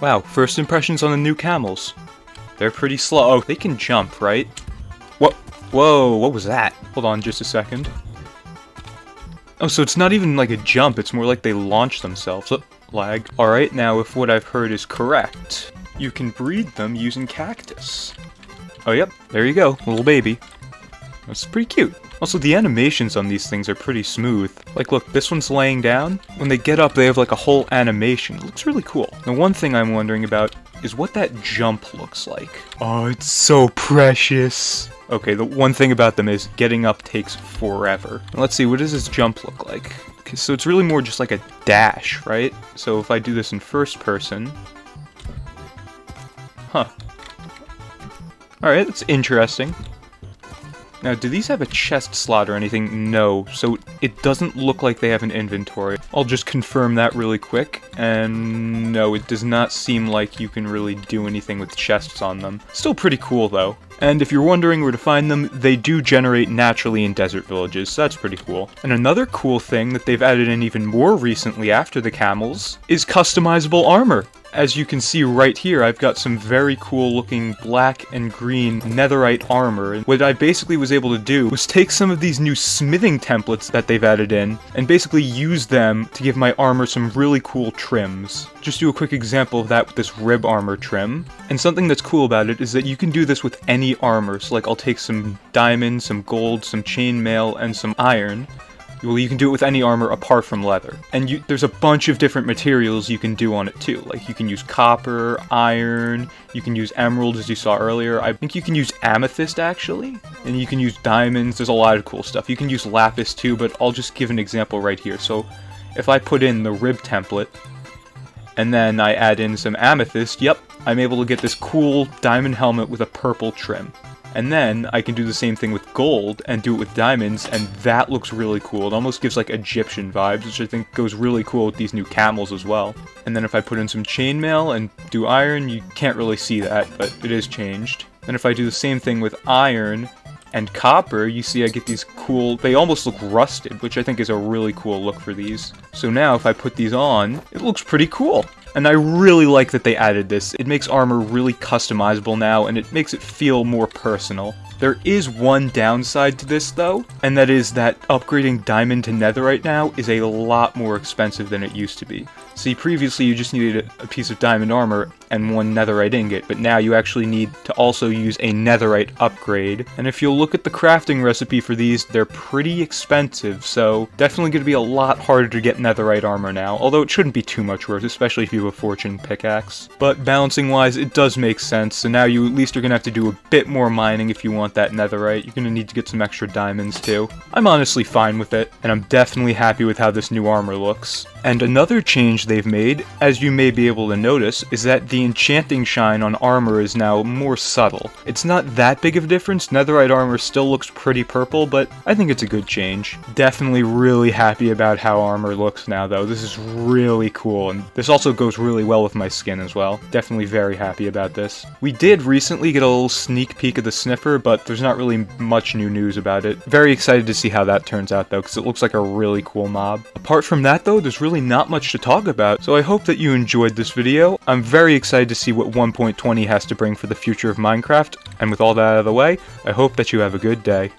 Wow, first impressions on the new Camels. They're pretty slow. Oh, they can jump, right? What? Whoa, what was that? Hold on just a second. Oh, so it's not even like a jump, it's more like they launch themselves. Oh, lag. Alright, now if what I've heard is correct, you can breed them using cactus. Oh yep, there you go, little baby. That's pretty cute. Also, the animations on these things are pretty smooth. Like, look, this one's laying down. When they get up, they have like a whole animation. It looks really cool. Now, one thing I'm wondering about is what that jump looks like. Oh, it's so precious. Okay, the one thing about them is getting up takes forever. Now, let's see, what does this jump look like? Okay, so it's really more just like a dash, right? So if I do this in first person... Huh. Alright, that's interesting. Now, do these have a chest slot or anything? No, so it doesn't look like they have an inventory. I'll just confirm that really quick, and no, it does not seem like you can really do anything with chests on them. Still pretty cool, though. And if you're wondering where to find them, they do generate naturally in desert villages, so that's pretty cool. And another cool thing that they've added in even more recently after the camels is customizable armor. As you can see right here, I've got some very cool looking black and green netherite armor. And what I basically was able to do was take some of these new smithing templates that they've added in and basically use them to give my armor some really cool trims. Just do a quick example of that with this rib armor trim. And something that's cool about it is that you can do this with any armor. So like I'll take some diamond, some gold, some chainmail, and some iron. Well, you can do it with any armor apart from leather. And there's a bunch of different materials you can do on it too. Like you can use copper, iron, you can use emerald as you saw earlier. I think you can use amethyst actually. And you can use diamonds, there's a lot of cool stuff. You can use lapis too, but I'll just give an example right here. So if I put in the rib template, and then I add in some amethyst, yep, I'm able to get this cool diamond helmet with a purple trim. And then I can do the same thing with gold and do it with diamonds, and that looks really cool. It almost gives like Egyptian vibes, which I think goes really cool with these new camels as well. And then if I put in some chainmail and do iron, you can't really see that, but it is changed. And if I do the same thing with iron and copper, you see I get these cool, they almost look rusted, which I think is a really cool look for these. So now if I put these on, it looks pretty cool. And I really like that they added this. It makes armor really customizable now, and it makes it feel more personal. There is one downside to this though, and that is that upgrading diamond to netherite now is a lot more expensive than it used to be. See, previously you just needed a piece of diamond armor and one netherite ingot, but now you actually need to also use a netherite upgrade. And if you'll look at the crafting recipe for these, they're pretty expensive, so definitely going to be a lot harder to get netherite armor now, although it shouldn't be too much worse, especially if you have a fortune pickaxe. But balancing wise, it does make sense, so now you at least are going to have to do a bit more mining if you want that netherite. You're going to need to get some extra diamonds too. I'm honestly fine with it, and I'm definitely happy with how this new armor looks. And another change they've made, as you may be able to notice, is that the enchanting shine on armor is now more subtle. It's not that big of a difference, netherite armor still looks pretty purple, but I think it's a good change. Definitely really happy about how armor looks now though, this is really cool, and this also goes really well with my skin as well. Definitely very happy about this. We did recently get a little sneak peek of the Sniffer, but there's not really much new news about it. Very excited to see how that turns out though, because it looks like a really cool mob. Apart from that though, there's really not much to talk about, so I hope that you enjoyed this video. I'm very excited to see what 1.20 has to bring for the future of Minecraft, and with all that out of the way, I hope that you have a good day.